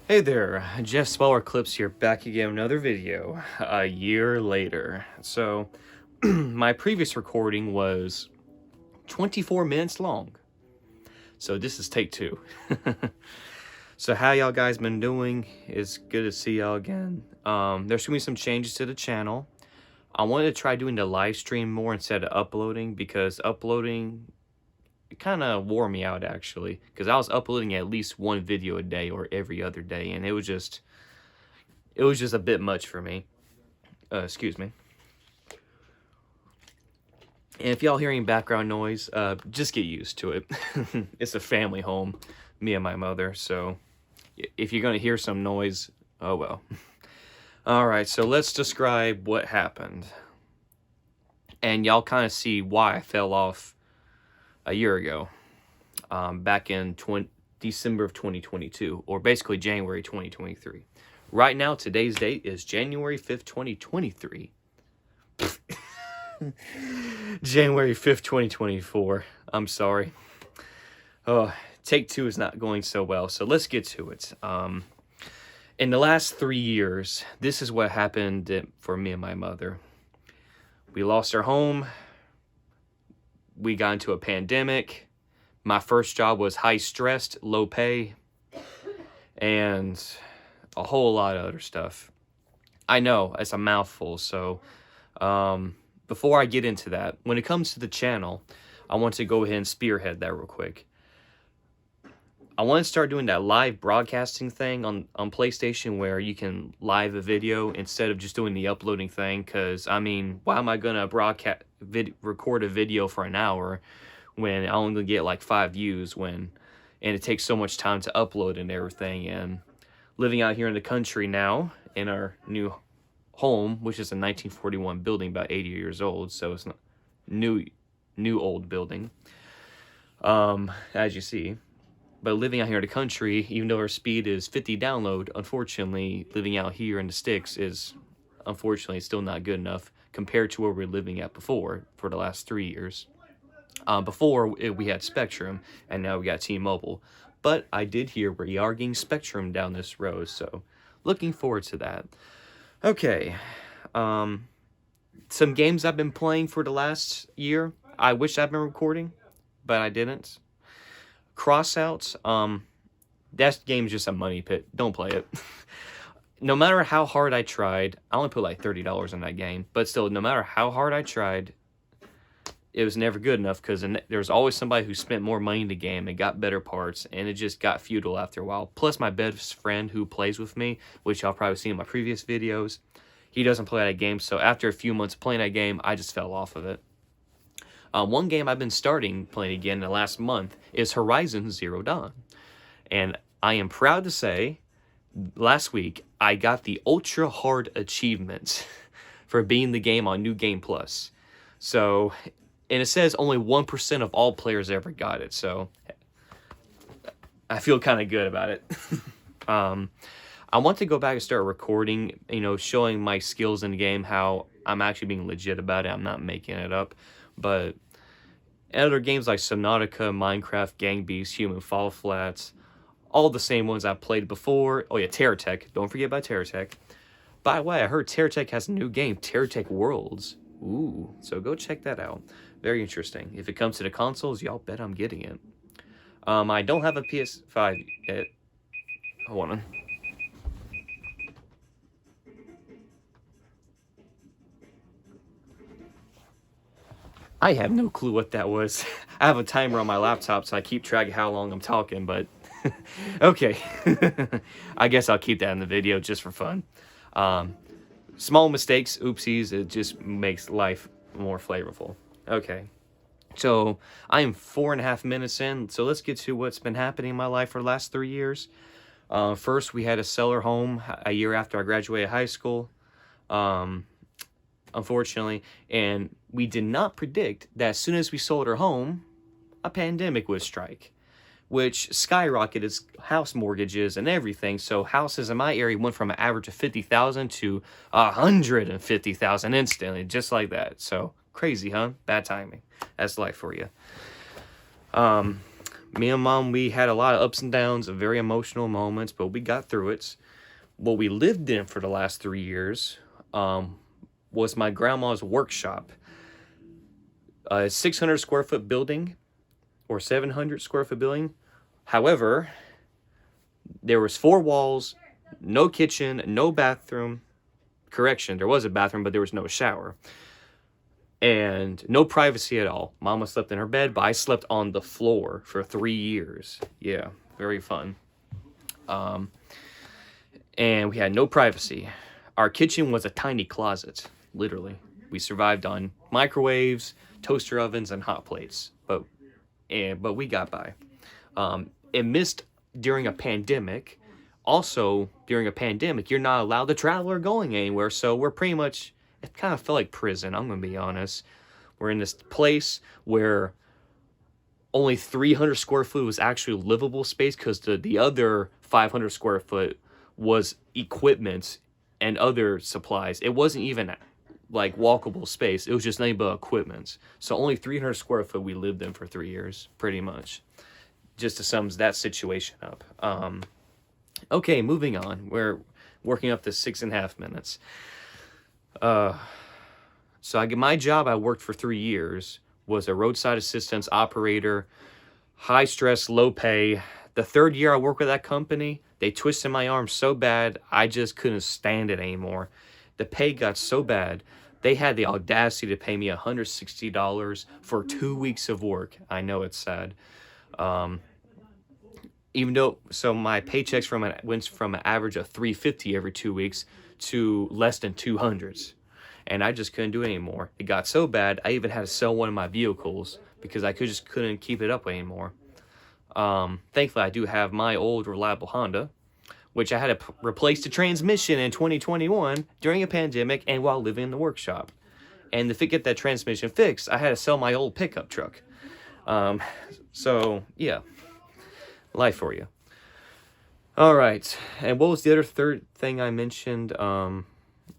Hey there, Jeff Smaller Clips here, back again with another video, a year later. So, my previous recording was 24 minutes long. So this is take two. So how y'all guys been doing? It's good to see y'all again. There's gonna be some changes to the channel. I wanted to try doing the live stream more instead of uploading, because uploading kind of wore me out actually, because I was uploading at least one video a day or every other day, and it was just a bit much for me. Excuse me. And if y'all hearing background noise, just get used to it. It's a family home, me and my mother, so if you're gonna hear some noise, oh well. Alright, so let's describe what happened. And y'all kind of see why I fell off a year ago. Back in December of 2022, or basically January 2023. Right now, today's date is January 5th, 2023. January 5th, 2024. I'm sorry. Oh, take two is not going so well, so let's get to it. In the last 3 years, this is what happened for me and my mother. We lost our home. We got into a pandemic. My first job was high-stressed, low pay, and a whole lot of other stuff. I know, it's a mouthful, so before I get into that, when it comes to the channel, I want to go ahead and spearhead that real quick. I want to start doing that live broadcasting thing on PlayStation, where you can live a video instead of just doing the uploading thing, because, I mean, why am I going to record a video for an hour when I only get like 5 views, and it takes so much time to upload and everything. And living out here in the country now, in our new home, which is a 1941 building, about 80 years old, so it's not new old building, as you see. But living out here in the country, even though our speed is 50 download, unfortunately, living out here in the sticks is unfortunately still not good enough compared to where we were living at before for the last 3 years. Before, we had Spectrum, and now we got T-Mobile. But I did hear we are getting Spectrum down this road, so looking forward to that. Okay, some games I've been playing for the last year. I wish I'd been recording, but I didn't. Crossouts, that game's just a money pit. Don't play it. No matter how hard I tried, I only put like $30 in that game, but still, no matter how hard I tried, it was never good enough, because there was always somebody who spent more money in the game and got better parts, and it just got futile after a while. Plus, my best friend who plays with me, which y'all probably seen in my previous videos, he doesn't play that game, so after a few months of playing that game, I just fell off of it. One game I've been starting playing again in the last month is Horizon Zero Dawn. And I am proud to say, last week, I got the Ultra Hard achievement for beating the game on New Game Plus. So, and it says only 1% of all players ever got it, so I feel kind of good about it. I want to go back and start recording, showing my skills in the game, how I'm actually being legit about it. I'm not making it up. But other games like Subnautica, Minecraft, Gang Beasts, Human Fall Flats, all the same ones I've played before. Oh yeah, TerraTech. Don't forget about TerraTech. By the way, I heard TerraTech has a new game, TerraTech Worlds. Ooh, so go check that out. Very interesting. If it comes to the consoles, y'all bet I'm getting it. I don't have a PS5 yet. Hold on. I have no clue what that was. I have a timer on my laptop, so I keep track of how long I'm talking, but okay. I guess I'll keep that in the video just for fun. Small mistakes, oopsies, it just makes life more flavorful. Okay. So, I am 4.5 minutes in, so let's get to what's been happening in my life for the last 3 years. First, we had to sell our home a year after I graduated high school. Unfortunately, and we did not predict that as soon as we sold our home, a pandemic would strike, which skyrocketed house mortgages and everything. So houses in my area went from an average of 50,000 to 150,000 instantly, just like that. So crazy, huh? Bad timing. That's life for you. Me and Mom, we had a lot of ups and downs, very emotional moments, but we got through it. What we lived in for the last 3 years was my grandma's workshop. A 600 square foot building or 700 square foot building. However, there was 4 walls, no kitchen, no bathroom. Correction, there was a bathroom, but there was no shower. And no privacy at all. Mama slept in her bed, but I slept on the floor for 3 years. Yeah, very fun. And we had no privacy. Our kitchen was a tiny closet, literally. We survived on microwaves, toaster ovens, and hot plates, but we got by. It missed during a pandemic. Also, during a pandemic, you're not allowed to travel or going anywhere, so we're pretty much, it kind of felt like prison, I'm going to be honest. We're in this place where only 300 square foot was actually livable space because the other 500 square foot was equipment and other supplies. It wasn't even like walkable space. It was just nothing but equipment. So only 300 square foot we lived in for 3 years, pretty much. Just to sum that situation up. Okay, moving on. We're working up to 6.5 minutes. So my job I worked for 3 years was a roadside assistance operator, high stress, low pay. The 3rd year I worked with that company, they twisted my arm so bad, I just couldn't stand it anymore. The pay got so bad, they had the audacity to pay me $160 for 2 weeks of work. I know it's sad. Even though, so my paychecks went from an average of $350 every 2 weeks to less than $200. And I just couldn't do it anymore. It got so bad, I even had to sell one of my vehicles because I just couldn't keep it up anymore. Thankfully, I do have my old reliable Honda, which I had to replace the transmission in 2021 during a pandemic and while living in the workshop. And to get that transmission fixed, I had to sell my old pickup truck. So, yeah. Life for you. All right. And what was the other third thing I mentioned? Let's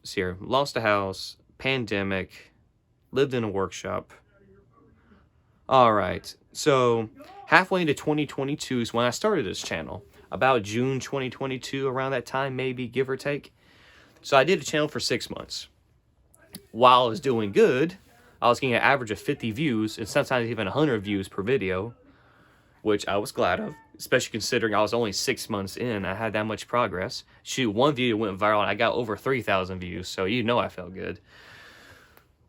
see here. Lost a house, pandemic, lived in a workshop. All right. So halfway into 2022 is when I started this channel. About June 2022, around that time, maybe, give or take. So I did a channel for 6 months. While I was doing good, I was getting an average of 50 views and sometimes even 100 views per video, which I was glad of, especially considering I was only 6 months in. I had that much progress. Shoot, one video went viral and I got over 3,000 views, so you know I felt good.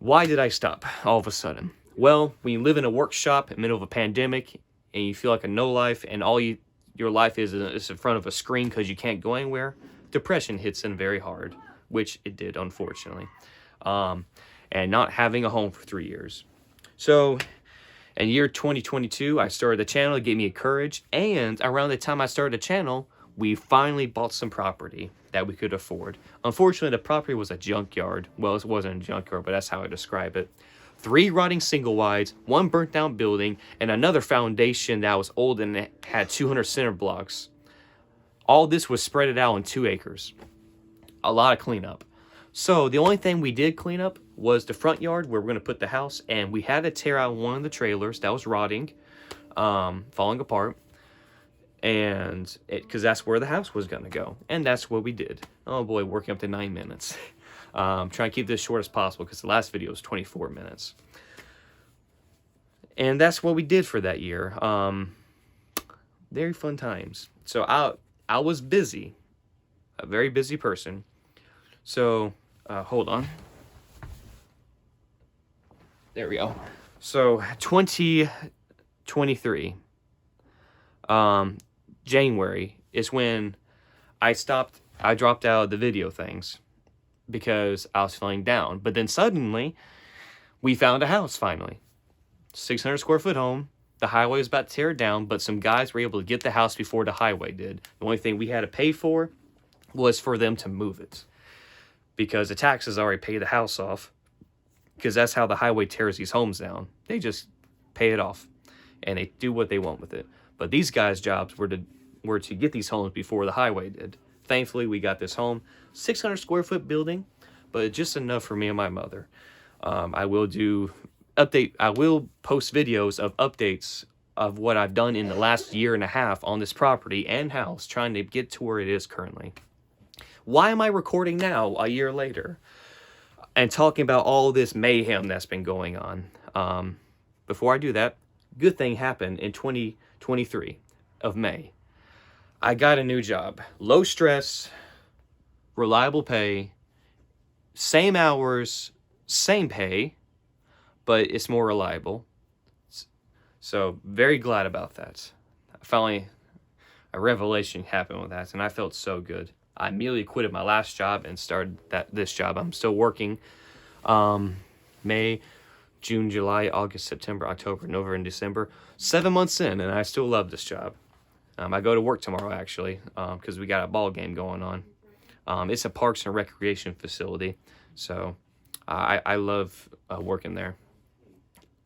Why did I stop all of a sudden? Well, when you live in a workshop in the middle of a pandemic and you feel like a no-life and all your life is in front of a screen because you can't go anywhere, depression hits in very hard, which it did, unfortunately. And not having a home for 3 years. So in year 2022, I started the channel. It gave me courage. And around the time I started the channel, we finally bought some property that we could afford. Unfortunately, the property was a junkyard. Well, it wasn't a junkyard, but that's how I describe it. 3 rotting single wides, 1 burnt down building, and another foundation that was old and it had 200 cinder blocks. All this was spread out on 2 acres. A lot of cleanup. So the only thing we did clean up was the front yard where we're going to put the house, and we had to tear out one of the trailers that was rotting, falling apart, and because that's where the house was going to go, and that's what we did. Oh boy, working up to 9 minutes. Trying to keep this short as possible because the last video was 24 minutes. And that's what we did for that year. Very fun times. So I was busy, a very busy person. So hold on. There we go. So 2023, January is when I dropped out of the video things because I was feeling down. But then suddenly we found a house finally. 600 square foot home. The highway was about to tear it down, but some guys were able to get the house before the highway did. The only thing we had to pay for was for them to move it, because the taxes already paid the house off, because that's how the highway tears these homes down. They just pay it off, and they do what they want with it. But these guys' jobs were to get these homes before the highway did. Thankfully, we got this home, 600 square foot building, but just enough for me and my mother. I will post videos of updates of what I've done in the last year and a half on this property and house, trying to get to where it is currently. Why am I recording now, a year later, and talking about all this mayhem that's been going on? Before I do that, good thing happened in 2023 of May. I got a new job. Low stress, reliable pay, same hours, same pay, but it's more reliable. So very glad about that. Finally, a revelation happened with that, and I felt so good. I immediately quitted my last job and started this job. I'm still working. May, June, July, August, September, October, November, and December. 7 months in, and I still love this job. I go to work tomorrow, actually, because we got a ball game going on. It's a parks and recreation facility, so I love working there.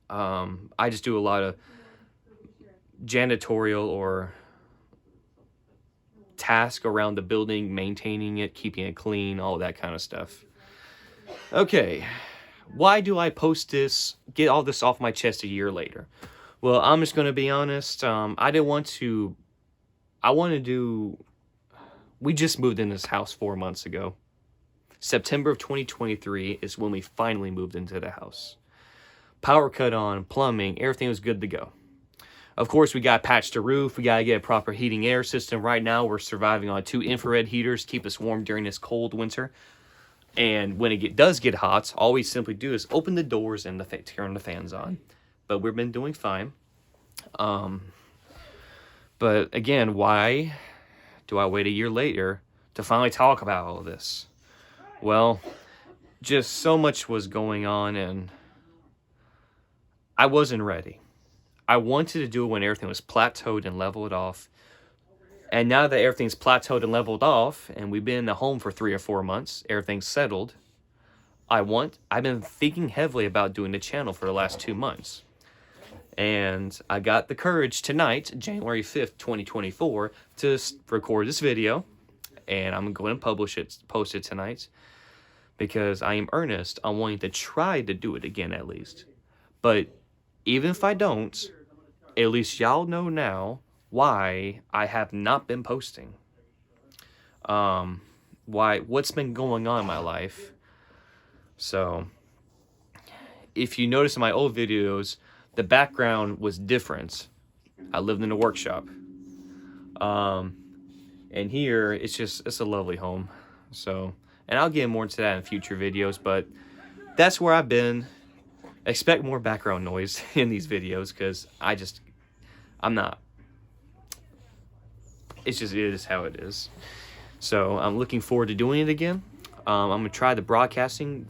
I just do a lot of janitorial or task around the building, maintaining it, keeping it clean, all that kind of stuff. Okay, why do I post this, get all this off my chest a year later? Well, I'm just going to be honest. We just moved in this house 4 months ago. September of 2023 is when we finally moved into the house. Power cut on, plumbing, everything was good to go. Of course, we got to patch the roof. We got to get a proper heating air system. Right now, we're surviving on 2 infrared heaters to keep us warm during this cold winter. And when it does get hot, all we simply do is open the doors and turn the fans on. But we've been doing fine. But again, why do I wait a year later to finally talk about all this? Well, just so much was going on, and I wasn't ready. I wanted to do it when everything was plateaued and leveled off. And now that everything's plateaued and leveled off, and we've been in the home for 3 or 4 months, everything's settled, I've been thinking heavily about doing the channel for the last 2 months. And I got the courage tonight, January 5th, 2024, to record this video. And I'm going to post it tonight, because I am earnest on wanting to try to do it again at least. But even if I don't, at least y'all know now why I have not been posting. What's been going on in my life. So, if you notice in my old videos, the background was different. I lived in a workshop. And here, it's a lovely home. So, and I'll get more into that in future videos, but that's where I've been. Expect more background noise in these videos, because I'm not. It is how it is. So I'm looking forward to doing it again. I'm going to try the broadcasting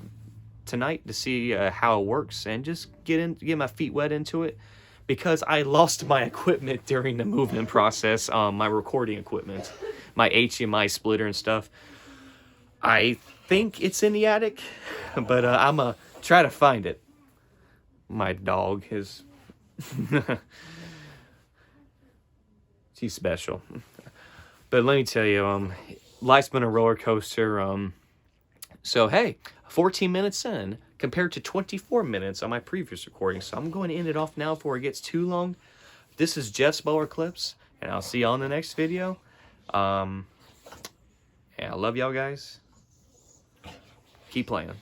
tonight to see how it works, and just get my feet wet into it, because I lost my equipment during the movement process, my recording equipment, my HDMI splitter and stuff. I think it's in the attic, but I'm going to try to find it. My dog is... He's special. But let me tell you, life's been a roller coaster. So, hey, 14 minutes in compared to 24 minutes on my previous recording. So I'm going to end it off now before it gets too long. This is Jeff's Bowler Clips, and I'll see y'all in the next video. And I love y'all guys. Keep playing.